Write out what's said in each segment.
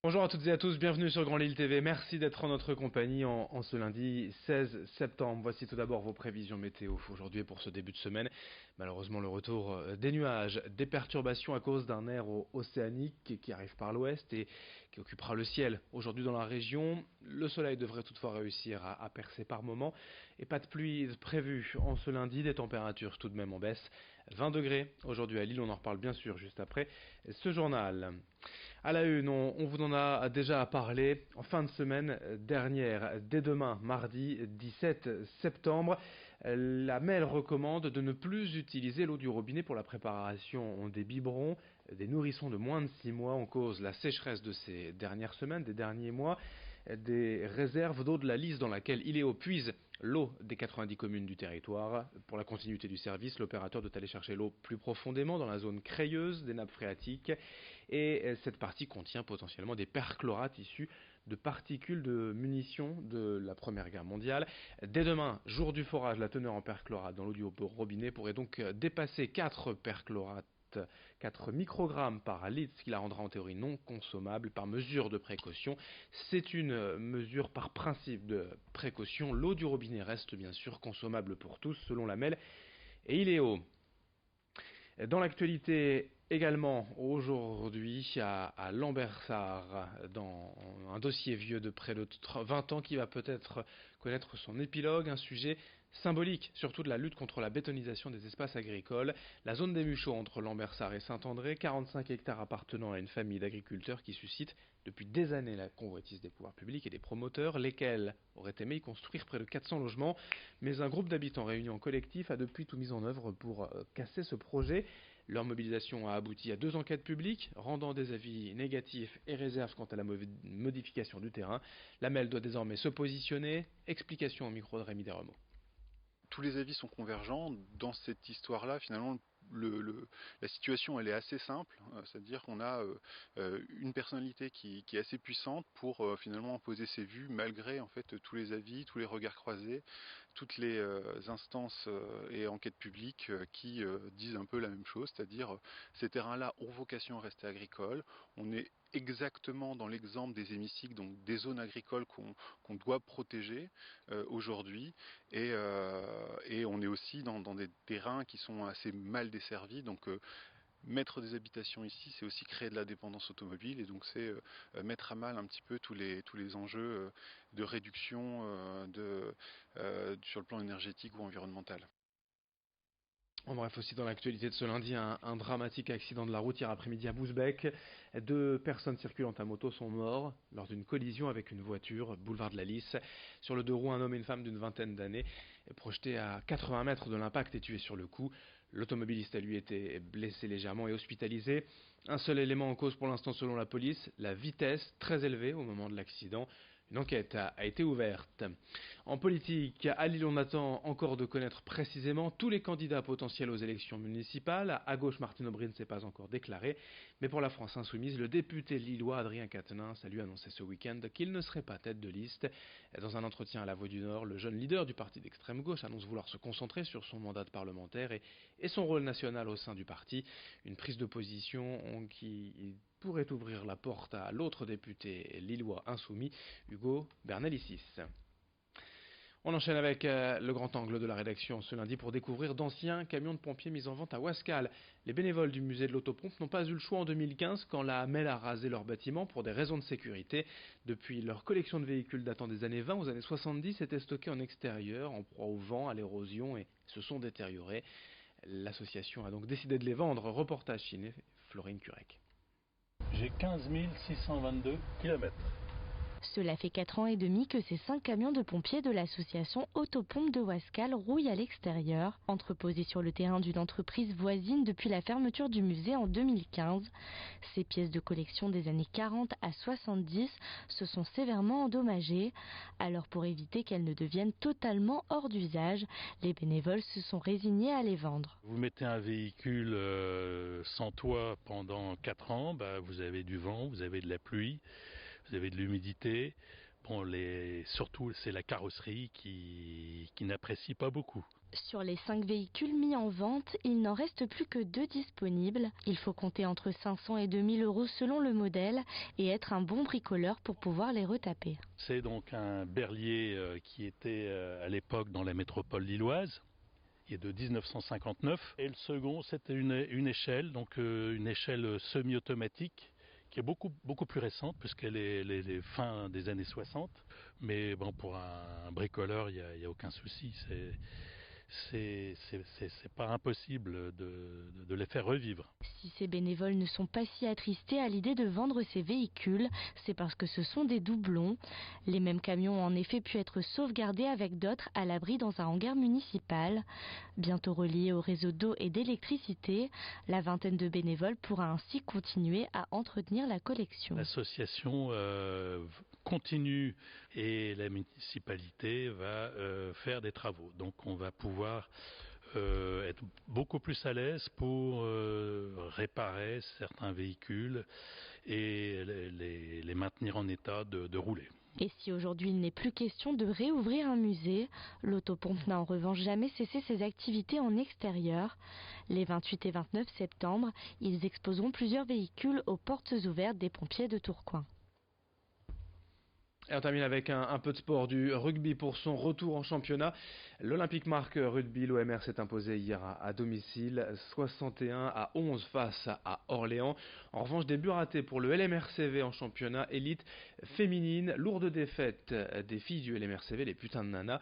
Bonjour à toutes et à tous, bienvenue sur Grand Lille TV. Merci d'être en notre compagnie en ce lundi 16 septembre. Voici tout d'abord vos prévisions météo aujourd'hui et pour ce début de semaine. Malheureusement, le retour des nuages, des perturbations à cause d'un air océanique qui arrive par l'ouest et qui occupera le ciel aujourd'hui dans la région. Le soleil devrait toutefois réussir à percer par moment et pas de pluie prévue en ce lundi. Des températures tout de même en baisse. 20 degrés aujourd'hui à Lille, on en reparle bien sûr juste après ce journal. À la une, on vous en a déjà parlé en fin de semaine dernière. Dès demain, mardi 17 septembre, la MEL recommande de ne plus utiliser l'eau du robinet pour la préparation des biberons des nourrissons de moins de 6 mois. En cause la sécheresse de ces dernières semaines, des derniers mois, des réserves d'eau de la liste dans laquelle Iléo puise l'eau des 90 communes du territoire. Pour la continuité du service, l'opérateur doit aller chercher l'eau plus profondément dans la zone crayeuse des nappes phréatiques et cette partie contient potentiellement des perchlorates issus de particules de munitions de la Première Guerre mondiale. Dès demain, jour du forage, la teneur en perchlorate dans l'eau du robinet pourrait donc dépasser 4 perchlorates 4 microgrammes par litre, ce qui la rendra en théorie non consommable par mesure de précaution. C'est une mesure par principe de précaution. L'eau du robinet reste bien sûr consommable pour tous selon la MEL et Iléo. Dans l'actualité également aujourd'hui à Lambersart, dans un dossier vieux de près de 20 ans qui va peut-être connaître son épilogue, un sujet symbolique, surtout de la lutte contre la bétonisation des espaces agricoles. La zone des Muchots entre Lambersart et Saint-André, 45 hectares appartenant à une famille d'agriculteurs qui suscite depuis des années la convoitise des pouvoirs publics et des promoteurs, lesquels auraient aimé y construire près de 400 logements, mais un groupe d'habitants réunis en collectif a depuis tout mis en œuvre pour casser ce projet. Leur mobilisation a abouti à 2 enquêtes publiques, rendant des avis négatifs et réserves quant à la modification du terrain. La MEL doit désormais se positionner. Explication au micro de Rémi Desremeaux. Tous les avis sont convergents. Dans cette histoire-là, finalement, la situation elle est assez simple, c'est-à-dire qu'on a une personnalité qui est assez puissante pour finalement imposer ses vues malgré en fait tous les avis, tous les regards croisés, toutes les instances et enquêtes publiques qui disent un peu la même chose, c'est-à-dire ces terrains-là ont vocation à rester agricoles. On est exactement dans l'exemple des hémicycles, donc des zones agricoles qu'on doit protéger aujourd'hui, et on est aussi dans des terrains qui sont assez mal desservis, donc mettre des habitations ici, c'est aussi créer de la dépendance automobile, et donc c'est mettre à mal un petit peu tous les enjeux de réduction sur le plan énergétique ou environnemental. En bref, aussi dans l'actualité de ce lundi, un dramatique accident de la route hier après-midi à Bousbecq. 2 personnes circulant à moto sont mortes lors d'une collision avec une voiture, boulevard de la Lys. Sur le deux roues, un homme et une femme d'une vingtaine d'années, projetés à 80 mètres de l'impact et tués sur le coup. L'automobiliste a lui été blessé légèrement et hospitalisé. Un seul élément en cause pour l'instant selon la police, la vitesse très élevée au moment de l'accident. Une enquête a été ouverte. En politique, à Lille, on attend encore de connaître précisément tous les candidats potentiels aux élections municipales. À gauche, Martine Aubry ne s'est pas encore déclaré, mais pour la France insoumise, le député lillois Adrien Quatennens a lui annoncé ce week-end qu'il ne serait pas tête de liste. Dans un entretien à La Voix du Nord, le jeune leader du parti d'extrême gauche annonce vouloir se concentrer sur son mandat de parlementaire et son rôle national au sein du parti. Une prise de position qui pourrait ouvrir la porte à l'autre député lillois insoumis, Hugo Bernalicis. On enchaîne avec le grand angle de la rédaction ce lundi pour découvrir d'anciens camions de pompiers mis en vente à Ouascal. Les bénévoles du musée de l'autopompe n'ont pas eu le choix en 2015 quand la MEL a rasé leur bâtiment pour des raisons de sécurité. Depuis, leur collection de véhicules datant des années 20 aux années 70 était stockée en extérieur, en proie au vent, à l'érosion et se sont détériorés. L'association a donc décidé de les vendre. Reportage signé Florine Curec. J'ai 15 622 kilomètres. Cela fait 4 ans et demi que ces 5 camions de pompiers de l'association Autopompe de Ouascal rouillent à l'extérieur, entreposés sur le terrain d'une entreprise voisine depuis la fermeture du musée en 2015. Ces pièces de collection des années 40 à 70 se sont sévèrement endommagées. Alors pour éviter qu'elles ne deviennent totalement hors d'usage, les bénévoles se sont résignés à les vendre. Vous mettez un véhicule sans toit pendant 4 ans, vous avez du vent, vous avez de la pluie, vous avez de l'humidité, Bon, surtout, c'est la carrosserie qui n'apprécie pas beaucoup. Sur les 5 véhicules mis en vente, il n'en reste plus que 2 disponibles. Il faut compter entre 500 et 2000 euros selon le modèle et être un bon bricoleur pour pouvoir les retaper. C'est donc un berlier qui était à l'époque dans la métropole lilloise. Il est de 1959. Et le second, c'était une échelle, donc une échelle semi-automatique, qui est beaucoup plus récente, puisqu'elle est les fins des années 60. Mais bon, pour un bricoleur, il n'y a aucun souci. C'est pas impossible de les faire revivre. Si ces bénévoles ne sont pas si attristés à l'idée de vendre ces véhicules, c'est parce que ce sont des doublons. Les mêmes camions ont en effet pu être sauvegardés avec d'autres à l'abri dans un hangar municipal. Bientôt reliés au réseau d'eau et d'électricité, la vingtaine de bénévoles pourra ainsi continuer à entretenir la collection. L'association continue et la municipalité va faire des travaux. Donc on va pouvoir être beaucoup plus à l'aise pour réparer certains véhicules et les maintenir en état de rouler. Et si aujourd'hui il n'est plus question de réouvrir un musée, l'autopompe n'a en revanche jamais cessé ses activités en extérieur. Les 28 et 29 septembre, ils exposeront plusieurs véhicules aux portes ouvertes des pompiers de Tourcoing. Et on termine avec un peu de sport, du rugby pour son retour en championnat. L'Olympique Marc Rugby, l'OMR s'est imposé hier à domicile, 61-11 face à Orléans. En revanche, des buts ratés pour le LMRCV en championnat élite féminine. Lourde défaite des filles du LMRCV, les putains de nanas,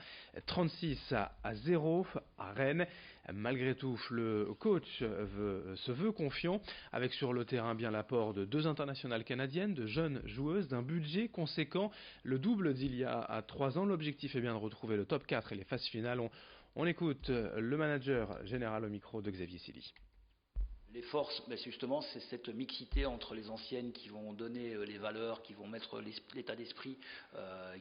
36-0 à Rennes. Malgré tout, le coach se veut confiant, avec sur le terrain bien l'apport de 2 internationales canadiennes, de jeunes joueuses, d'un budget conséquent, le double d'il y a 3 ans. L'objectif est bien de retrouver le top 4 et les phases finales. On écoute le manager général au micro de Xavier Silly. Les forces, justement, c'est cette mixité entre les anciennes qui vont donner les valeurs, qui vont mettre l'état d'esprit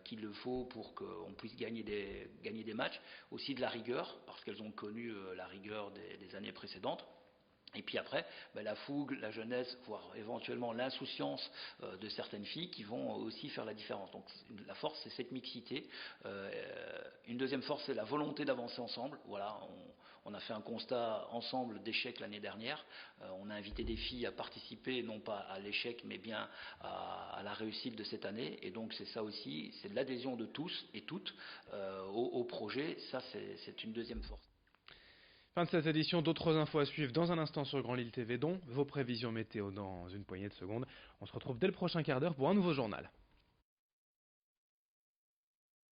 qu'il le faut pour qu'on puisse gagner des matchs. Aussi de la rigueur, parce qu'elles ont connu la rigueur des années précédentes. Et puis après, la fougue, la jeunesse, voire éventuellement l'insouciance de certaines filles qui vont aussi faire la différence. Donc la force, c'est cette mixité. Une deuxième force, c'est la volonté d'avancer ensemble. Voilà, on a fait un constat ensemble d'échec l'année dernière. On a invité des filles à participer, non pas à l'échec, mais bien à la réussite de cette année. Et donc c'est ça aussi, c'est de l'adhésion de tous et toutes au projet. Ça, c'est une deuxième force. Fin de cette édition, d'autres infos à suivre dans un instant sur Grand Lille TV, dont vos prévisions météo dans une poignée de secondes. On se retrouve dès le prochain quart d'heure pour un nouveau journal.